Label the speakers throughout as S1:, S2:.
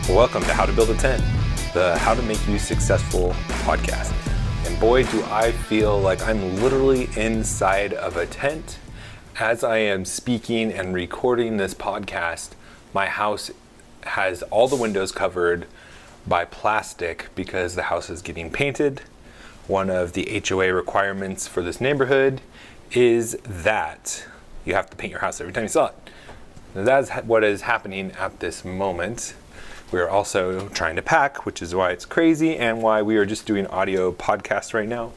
S1: Welcome to How to Build a Tent, the How to Make You Successful podcast. And boy, do I feel like I'm literally inside of a tent. As I am speaking and recording this podcast, my house has all the windows covered by plastic because the house is getting painted. One of the HOA requirements for this neighborhood is that you have to paint your house every time you sell it. That's what is happening at this moment. We're also trying to pack, which is why it's crazy and why we are just doing audio podcasts right now.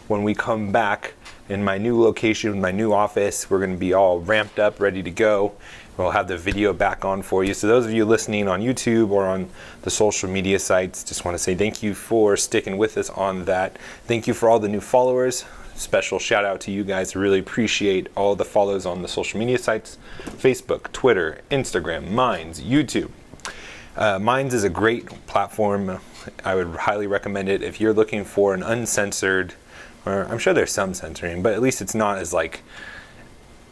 S1: When we come back in my new location, my new office, we're going to be all ramped up, ready to go. We'll have the video back on for you. So those of you listening on YouTube or on the social media sites, just want to say thank you for sticking with us on that. Thank you for all the new followers. Special shout out to you guys. Really appreciate all the follows on the social media sites: Facebook, Twitter, Instagram, Minds, YouTube. Minds is a great platform. I would highly recommend it if you're looking for an uncensored, or I'm sure there's some censoring, but at least it's not as like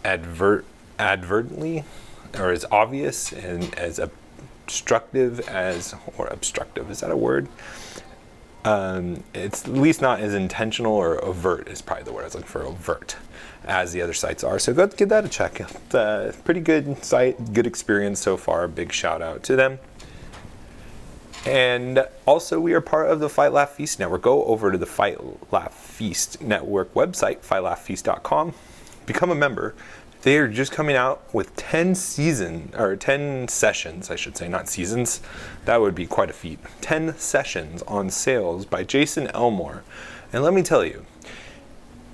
S1: advertently or as obvious and as obstructive as, or obstructive, is that a word? It's at least not as intentional, or overt is probably the word I was looking for, overt, as the other sites are. So go give that a check. It's a pretty good site, good experience so far. Big shout out to them. And also, we are part of the Fight Laugh Feast Network. Go over to the Fight Laugh Feast Network website, fightlaughfeast.com. Become a member. They are just coming out with 10 sessions, I should say, not seasons. That would be quite a feat. 10 sessions on sales by Jason Elmore. And let me tell you,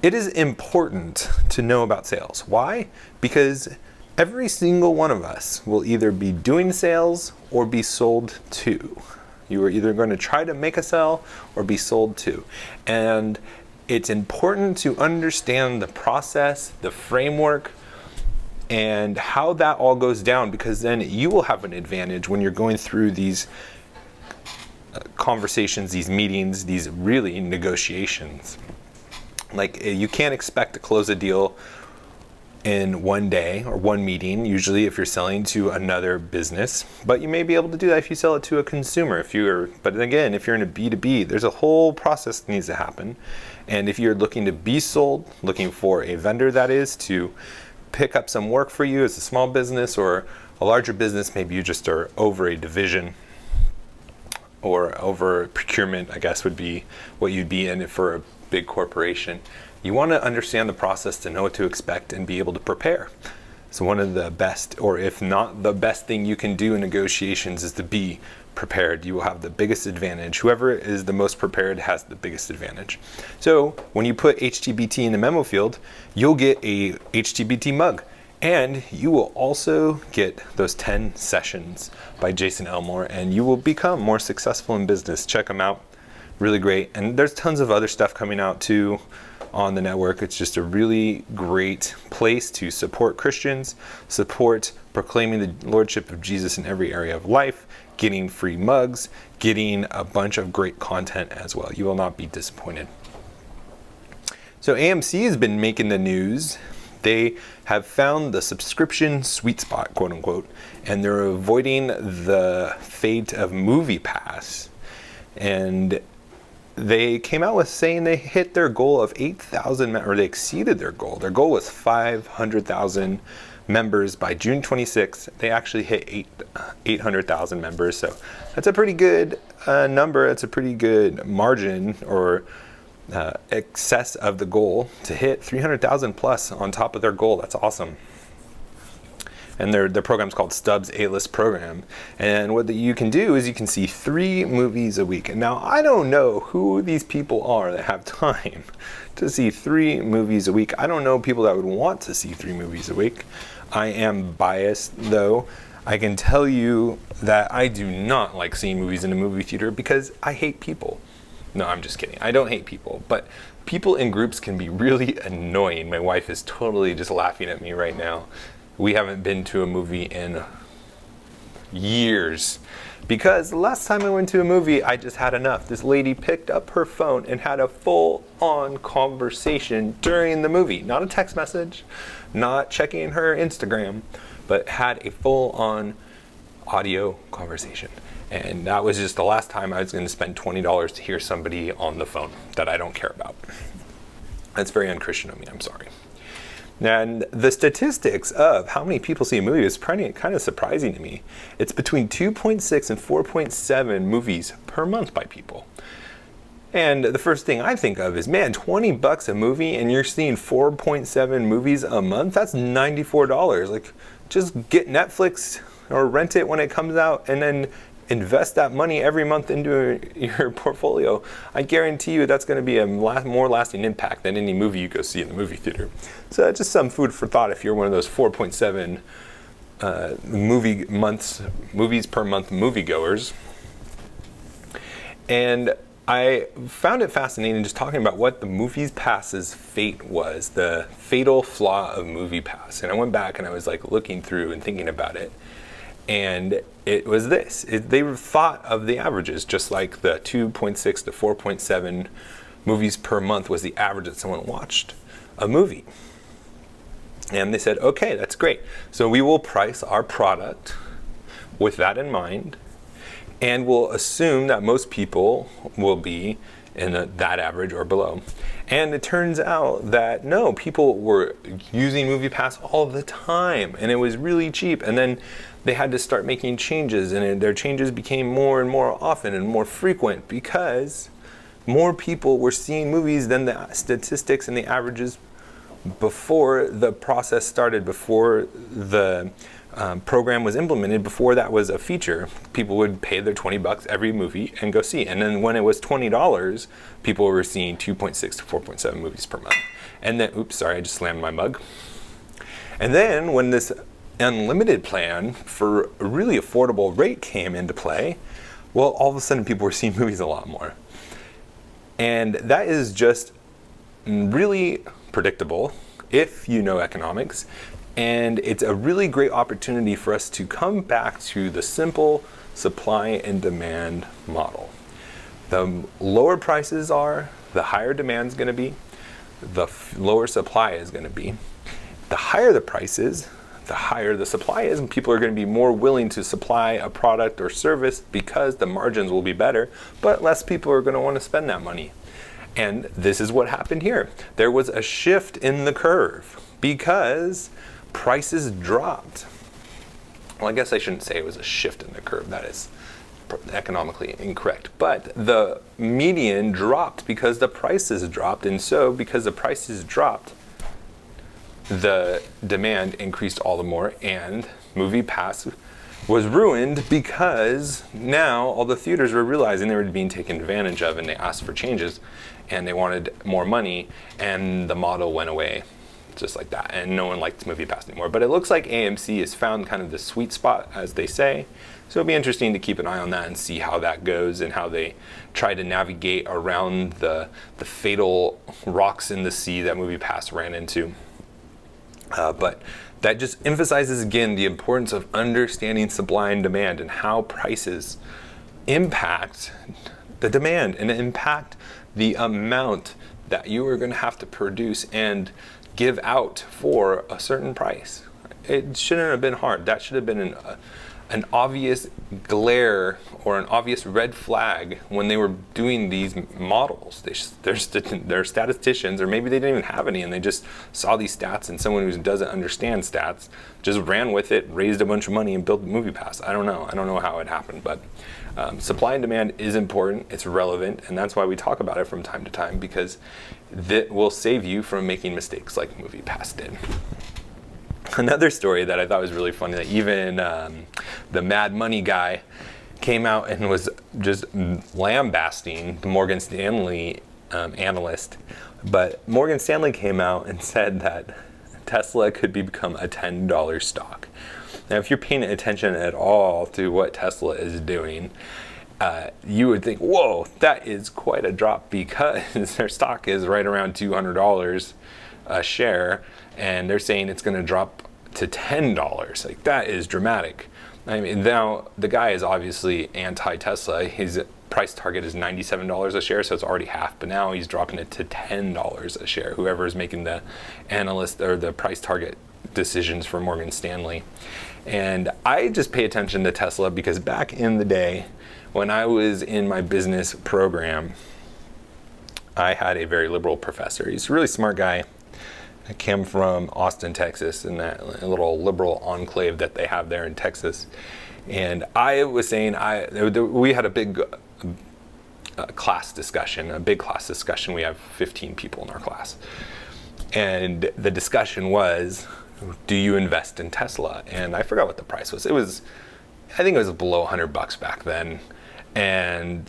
S1: it is important to know about sales. Why? Because every single one of us will either be doing sales or be sold to. You are either going to try to make a sale or be sold to. And it's important to understand the process, the framework, and how that all goes down, because then you will have an advantage when you're going through these conversations, these meetings, these really negotiations. Like, you can't expect to close a deal in one day or one meeting, usually if you're selling to another business, but you may be able to do that if you sell it to a consumer. But again, if you're in a B2B, there's a whole process that needs to happen. And if you're looking to be sold, looking for a vendor that is to pick up some work for you as a small business or a larger business, maybe you just are over a division or over procurement, I guess would be what you'd be in for a big corporation. You want to understand the process to know what to expect and be able to prepare. So one of the best, or if not the best thing you can do in negotiations is to be prepared. You will have the biggest advantage. Whoever is the most prepared has the biggest advantage. So when you put HtBT in the memo field, you'll get a HtBT mug. And you will also get those 10 sessions by Jason Elmore, and you will become more successful in business. Check them out. Really great. And there's tons of other stuff coming out too on the network. It's just a really great place to support Christians, support proclaiming the Lordship of Jesus in every area of life, getting free mugs, getting a bunch of great content as well. You will not be disappointed. So AMC has been making the news. They have found the subscription sweet spot, quote unquote, and they're avoiding the fate of MoviePass. And they came out with saying they hit their goal of 8,000, or they exceeded their goal. Their goal was 500,000 members by June 26th. They actually hit 800,000 members. So that's a pretty good number. It's a pretty good margin, or excess of the goal, to hit 300,000 plus on top of their goal. That's awesome. And their program's called Stubbs A-List Program. And what you can do is you can see 3 movies a week. And now I don't know who these people are that have time to see 3 movies a week. I don't know people that would want to see 3 movies a week. I am biased though. I can tell you that I do not like seeing movies in a movie theater because I hate people. No, I'm just kidding. I don't hate people, but people in groups can be really annoying. My wife is totally just laughing at me right now. We haven't been to a movie in years because the last time I went to a movie, I just had enough. This lady picked up her phone and had a full-on conversation during the movie. Not a text message, not checking her Instagram, but had a full-on audio conversation. And that was just the last time I was going to spend $20 to hear somebody on the phone that I don't care about. That's very unchristian of me, I'm sorry. And the statistics of how many people see a movie is kind of surprising to me. It's between 2.6 and 4.7 movies per month by people. And the first thing I think of is, man, $20 a movie and you're seeing 4.7 movies a month? That's $94. Like, just get Netflix or rent it when it comes out and then invest that money every month into your portfolio. I guarantee you that's going to be a more lasting impact than any movie you go see in the movie theater. So just some food for thought if you're one of those 4.7 movies per month moviegoers. And I found it fascinating just talking about what the Movie Pass's fate was, the fatal flaw of Movie Pass. And I went back and I was like looking through and thinking about it. And it was this. They thought of the averages, just like the 2.6 to 4.7 movies per month was the average that someone watched a movie. And they said, okay, that's great. So we will price our product with that in mind. And we'll assume that most people will be in that average or below. And it turns out that no, people were using MoviePass all the time, and it was really cheap. And then they had to start making changes, and their changes became more and more often and more frequent because more people were seeing movies than the statistics and the averages before the process started, before the program was implemented. Before that was a feature, people would pay their $20 every movie and go see. And then when it was $20, people were seeing 2.6 to 4.7 movies per month. And then, oops, sorry, I just slammed my mug. And then when this unlimited plan for a really affordable rate came into play, well, all of a sudden people were seeing movies a lot more. And that is just really predictable if you know economics. And it's a really great opportunity for us to come back to the simple supply and demand model. The lower prices are, the higher demand is going to be, the lower supply is going to be. The higher the prices, the higher the supply is, and people are going to be more willing to supply a product or service because the margins will be better, but less people are going to want to spend that money. And this is what happened here. There was a shift in the curve because prices dropped. Well, I guess I shouldn't say it was a shift in the curve. That is economically incorrect. But the median dropped because the prices dropped. And so because the prices dropped, the demand increased all the more. And MoviePass was ruined because now all the theaters were realizing they were being taken advantage of, and they asked for changes and they wanted more money, and the model went away just like that, and no one liked MoviePass anymore. But it looks like AMC has found kind of the sweet spot, as they say. So it'll be interesting to keep an eye on that and see how that goes and how they try to navigate around the fatal rocks in the sea that MoviePass ran into. But that just emphasizes again the importance of understanding supply and demand and how prices impact the demand and impact the amount that you are going to have to produce and give out for a certain price. It shouldn't have been hard. That should have been an obvious glare or an obvious red flag when they were doing these models. They're statisticians, or maybe they didn't even have any, and they just saw these stats, and someone who doesn't understand stats just ran with it, raised a bunch of money, and built MoviePass. I don't know how it happened, but supply and demand is important. It's relevant, and that's why we talk about it from time to time, because that will save you from making mistakes like MoviePass did. Another story that I thought was really funny, that even the Mad Money guy came out and was just lambasting the Morgan Stanley analyst. But Morgan Stanley came out and said that Tesla could become a $10 stock. Now, if you're paying attention at all to what Tesla is doing, you would think, whoa, that is quite a drop, because their stock is right around $200 a share, and they're saying it's going to drop to $10. Like, that is dramatic. I mean, now the guy is obviously anti-Tesla. His price target is $97 a share, so it's already half, but now he's dropping it to $10 a share, whoever is making the analyst or the price target decisions for Morgan Stanley. And I just pay attention to Tesla because back in the day, when I was in my business program, I had a very liberal professor. He's a really smart guy. I came from Austin, Texas, in that little liberal enclave that they have there in Texas. And I was saying, we had a big class discussion, a big class discussion. We have 15 people in our class. And the discussion was, do you invest in Tesla? And I forgot what the price was. I think it was below $100 back then. And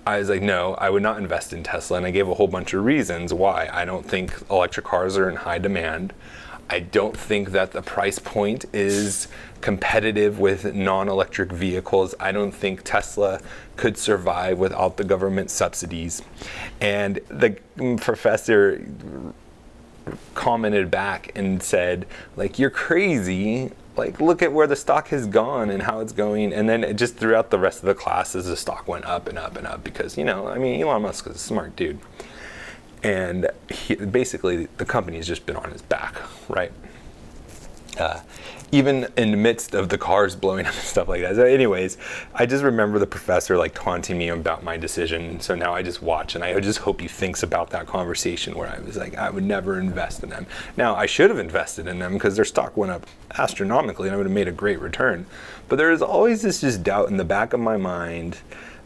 S1: I was like, no, I would not invest in Tesla. And I gave a whole bunch of reasons why. I don't think electric cars are in high demand. I don't think that the price point is competitive with non-electric vehicles. I don't think Tesla could survive without the government subsidies. And the professor commented back and said, like, you're crazy. Like, look at where the stock has gone and how it's going. And then just throughout the rest of the classes, the stock went up and up and up because, Elon Musk is a smart dude. And basically, the company has just been on his back, right? Even in the midst of the cars blowing up and stuff like that. So anyways, I just remember the professor like taunting me about my decision. So now I just watch and I just hope he thinks about that conversation where I was like, I would never invest in them. Now, I should have invested in them because their stock went up astronomically and I would have made a great return. But there is always this just doubt in the back of my mind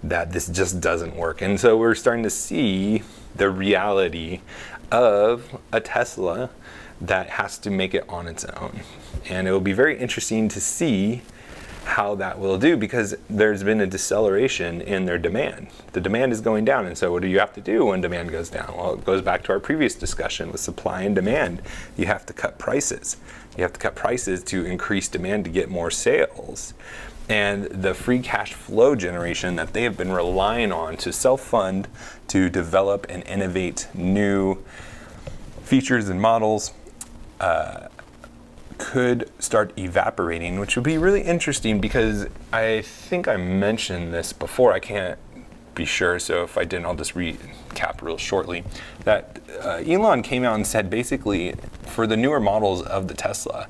S1: that this just doesn't work. And so we're starting to see the reality of a Tesla that has to make it on its own. And it will be very interesting to see how that will do because there's been a deceleration in their demand. The demand is going down, and so what do you have to do when demand goes down? Well, it goes back to our previous discussion with supply and demand. You have to cut prices. You have to cut prices to increase demand to get more sales. And the free cash flow generation that they have been relying on to self-fund, to develop and innovate new features and models, could start evaporating, which would be really interesting because I think I mentioned this before. I can't be sure, so if I didn't, I'll just recap real shortly. That Elon came out and said basically for the newer models of the Tesla,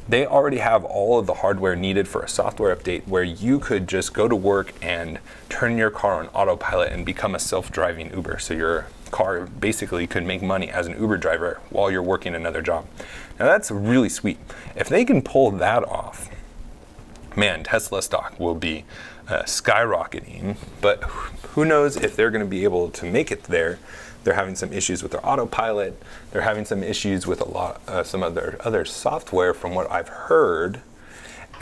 S1: they already have all of the hardware needed for a software update where you could just go to work and turn your car on autopilot and become a self-driving Uber. So your car basically could make money as an Uber driver while you're working another job. Now that's really sweet. If they can pull that off, man, Tesla stock will be skyrocketing. But who knows if they're going to be able to make it there. They're having some issues with their autopilot. They're having some issues with some of their other software from what I've heard.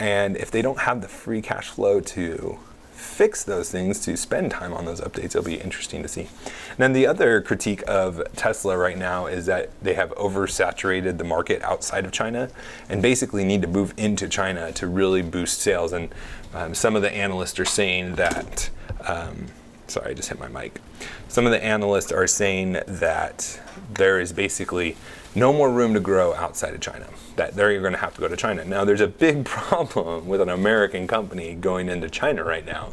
S1: And if they don't have the free cash flow to fix those things, to spend time on those updates, it'll be interesting to see. And then the other critique of Tesla right now is that they have oversaturated the market outside of China and basically need to move into China to really boost sales. And some of the analysts are saying that, sorry, I just hit my mic. Some of the analysts are saying that there is basically no more room to grow outside of China, that they're going to have to go to China. Now, there's a big problem with an American company going into China right now.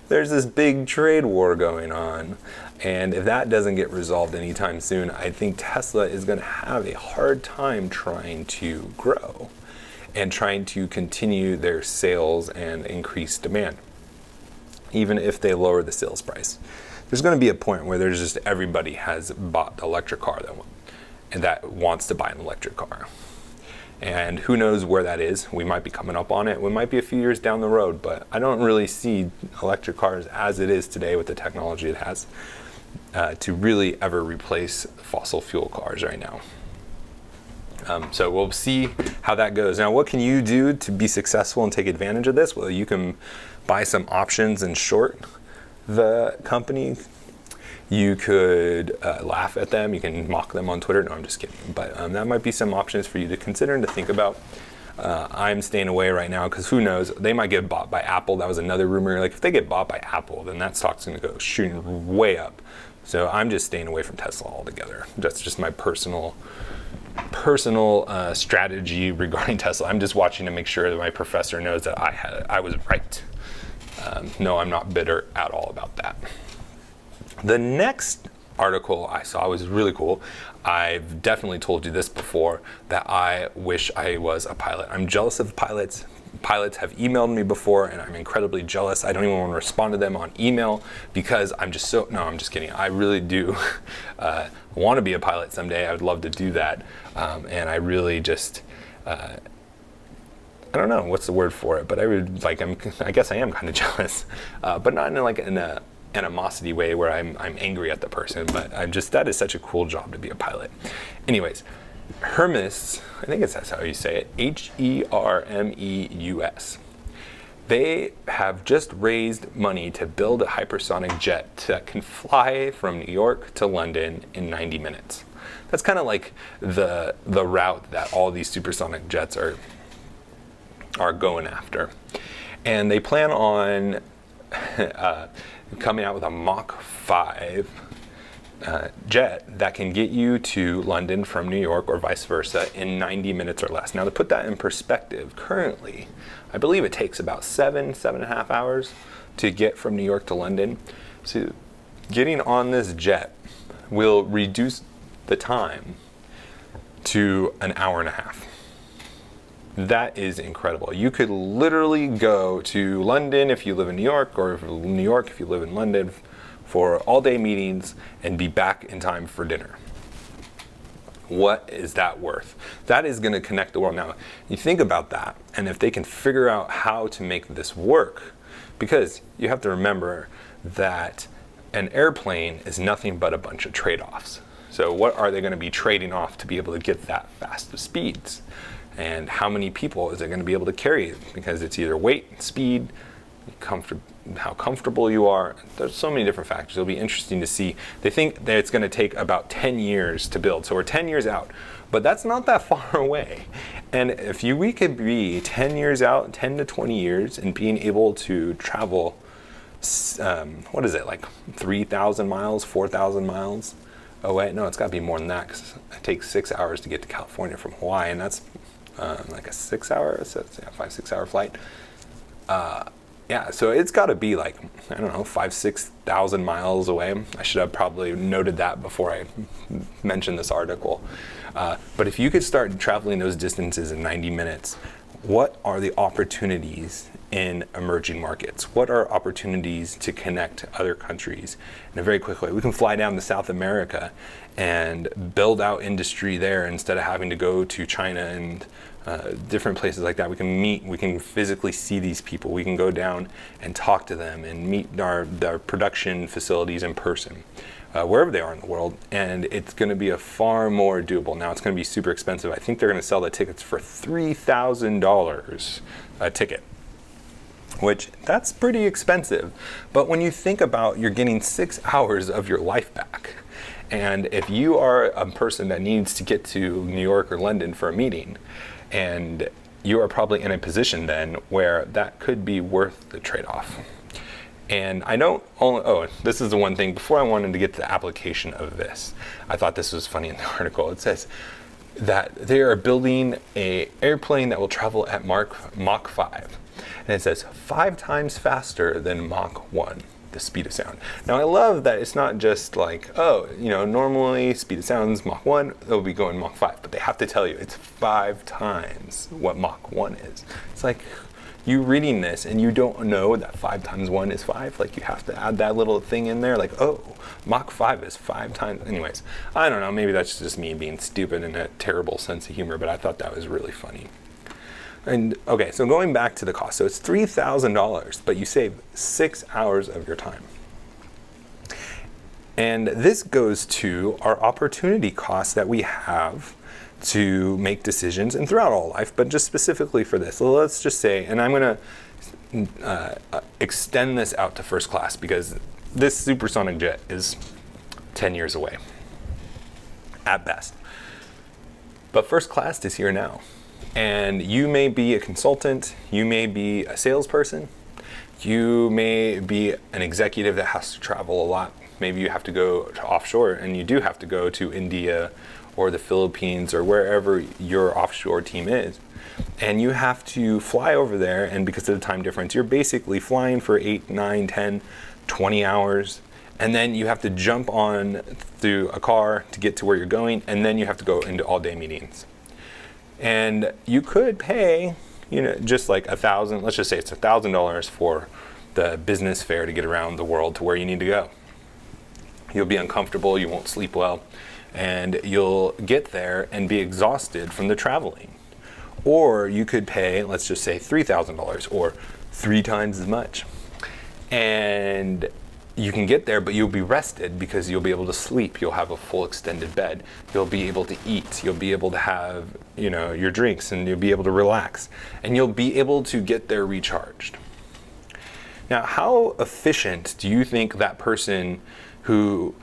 S1: There's this big trade war going on, and if that doesn't get resolved anytime soon, I think Tesla is going to have a hard time trying to grow and trying to continue their sales and increase demand, even if they lower the sales price. There's going to be a point where there's just everybody has bought the electric car that wants to buy an electric car. And who knows where that is. We might be coming up on it. We might be a few years down the road, but I don't really see electric cars as it is today with the technology it has to really ever replace fossil fuel cars right now. So we'll see how that goes. Now, what can you do to be successful and take advantage of this? Well, you can buy some options and short the company. You could laugh at them. You can mock them on Twitter. No, I'm just kidding. But that might be some options for you to consider and to think about. I'm staying away right now because who knows? They might get bought by Apple. That was another rumor. Like if they get bought by Apple, then that stock's going to go shooting way up. So I'm just staying away from Tesla altogether. That's just my personal strategy regarding Tesla. I'm just watching to make sure that my professor knows that I was right. No, I'm not bitter at all about that. The next article I saw was really cool. I've definitely told you this before, that I wish I was a pilot. I'm jealous of pilots. Pilots have emailed me before, and I'm incredibly jealous. I don't even want to respond to them on email because I'm just so, no, I'm just kidding. I really do want to be a pilot someday. I would love to do that. And I really just, I don't know what's the word for it, but I guess I am kind of jealous, but not in a animosity way where I'm angry at the person, but that is such a cool job to be a pilot. Anyways, Hermes, I think that's how you say it, Hermeus. They have just raised money to build a hypersonic jet that can fly from New York to London in 90 minutes. That's kind of like the route that all these supersonic jets are going after. And they plan on coming out with a Mach 5 jet that can get you to London from New York or vice versa in 90 minutes or less. Now, to put that in perspective, currently, I believe it takes about 7.5 hours to get from New York to London. So getting on this jet will reduce the time to an hour and a half. That is incredible. You could literally go to London if you live in New York, or New York if you live in London, for all-day meetings and be back in time for dinner. What is that worth? That is going to connect the world. Now, you think about that, and if they can figure out how to make this work, because you have to remember that an airplane is nothing but a bunch of trade-offs. So what are they going to be trading off to be able to get that fast of speeds? And how many people is it going to be able to carry? Because it's either weight, speed, how comfortable you are. There's so many different factors. It'll be interesting to see. They think that it's going to take about 10 years to build. So we're 10 years out, but that's not that far away. And if we could be 10 years out, 10 to 20 years, and being able to travel, what is it, like 3,000 miles, 4,000 miles away? No, it's got to be more than that, because it takes 6 hours to get to California from Hawaii, and that's like a 6 hour, 5-6 hour flight. Yeah, so it's got to be like, I don't know, 5,000-6,000 miles away. I should have probably noted that before I mentioned this article. But if you could start traveling those distances in 90 minutes, what are the opportunities in emerging markets? What are opportunities to connect other countries in a very quick way? We can fly down to South America and build out industry there instead of having to go to China and different places like that. We can meet, we can physically see these people. We can go down and talk to them and meet our production facilities in person, wherever they are in the world. And it's going to be a far more doable. Now, it's going to be super expensive. I think they're going to sell the tickets for $3,000 a ticket, which that's pretty expensive. But when you think about, you're getting 6 hours of your life back. And if you are a person that needs to get to New York or London for a meeting, and you are probably in a position then where that could be worth the trade-off. And I don't only, this is the one thing, before I wanted to get to the application of this, I thought this was funny in the article. It says that they are building an airplane that will travel at Mach 5. And it says 5 times faster than Mach 1. The speed of sound. Now, I love that it's not just like, normally speed of sound's Mach 1, they'll be going Mach 5, but they have to tell you it's 5 times what Mach 1 is. It's like you reading this and you don't know that 5 times 1 is 5. Like, you have to add that little thing in there, like, Mach 5 is 5 times. Anyways, I don't know, maybe that's just me being stupid and a terrible sense of humor, but I thought that was really funny. And okay, so going back to the cost, so it's $3,000, but you save 6 hours of your time. And this goes to our opportunity costs that we have to make decisions and throughout all life, but just specifically for this. So let's just say, and I'm going to extend this out to first class, because this supersonic jet is 10 years away at best. But first class is here now. And you may be a consultant, you may be a salesperson, you may be an executive that has to travel a lot. Maybe you have to go to offshore, and you do have to go to India or the Philippines or wherever your offshore team is. And you have to fly over there, and because of the time difference, you're basically flying for 8, 9, 10, 20 hours and then you have to jump on through a car to get to where you're going, and then you have to go into all-day meetings. And you could pay, just like $1,000, let's just say it's $1,000 for the business fare to get around the world to where you need to go. You'll be uncomfortable, you won't sleep well, and you'll get there and be exhausted from the traveling. Or you could pay, let's just say $3,000 or 3 times as much. And you can get there, but you'll be rested because you'll be able to sleep. You'll have a full extended bed. You'll be able to eat. You'll be able to have, your drinks, and you'll be able to relax. And you'll be able to get there recharged. Now, how efficient do you think that person who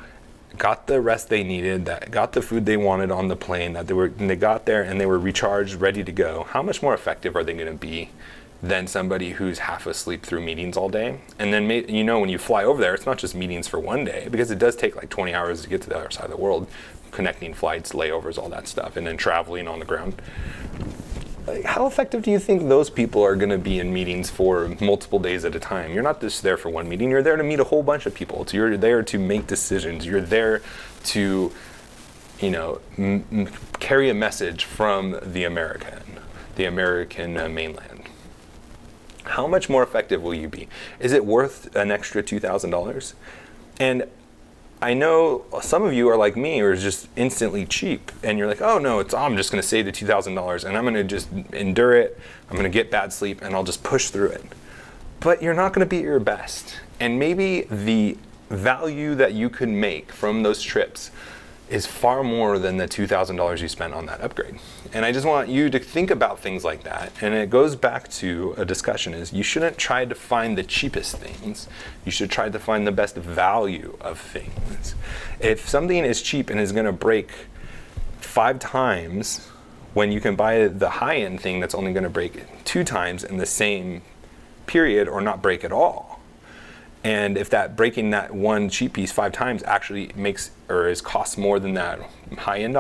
S1: got the rest they needed, that got the food they wanted on the plane, that they got there and they were recharged, ready to go, how much more effective are they going to be than somebody who's half asleep through meetings all day? And then, when you fly over there, it's not just meetings for one day, because it does take like 20 hours to get to the other side of the world, connecting flights, layovers, all that stuff, and then traveling on the ground. How effective do you think those people are going to be in meetings for multiple days at a time? You're not just there for one meeting. You're there to meet a whole bunch of people. You're there to make decisions. You're there to, carry a message from the American mainland. How much more effective will you be? Is it worth an extra $2,000? And I know some of you are like me, or just instantly cheap, and you're like, oh no, I'm just going to save the $2,000 and I'm going to just endure it. I'm going to get bad sleep and I'll just push through it. But you're not going to be at your best. And maybe the value that you could make from those trips is far more than the $2,000 you spent on that upgrade. And I just want you to think about things like that. And it goes back to a discussion is you shouldn't try to find the cheapest things. You should try to find the best value of things. If something is cheap and is going to break 5 times, when you can buy the high-end thing that's only going to break 2 times in the same period or not break at all. And if breaking that one cheap piece 5 times actually costs more than that high-end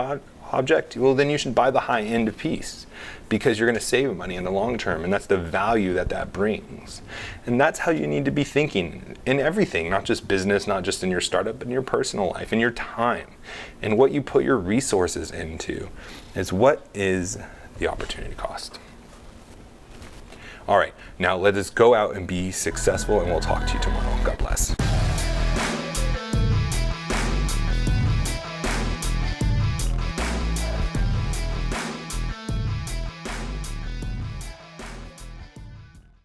S1: object, well, then you should buy the high-end piece, because you're going to save money in the long term, and that's the value that brings. And that's how you need to be thinking in everything, not just business, not just in your startup, but in your personal life, in your time, and what you put your resources into is what is the opportunity cost. All right, now let us go out and be successful, and we'll talk to you tomorrow. God bless.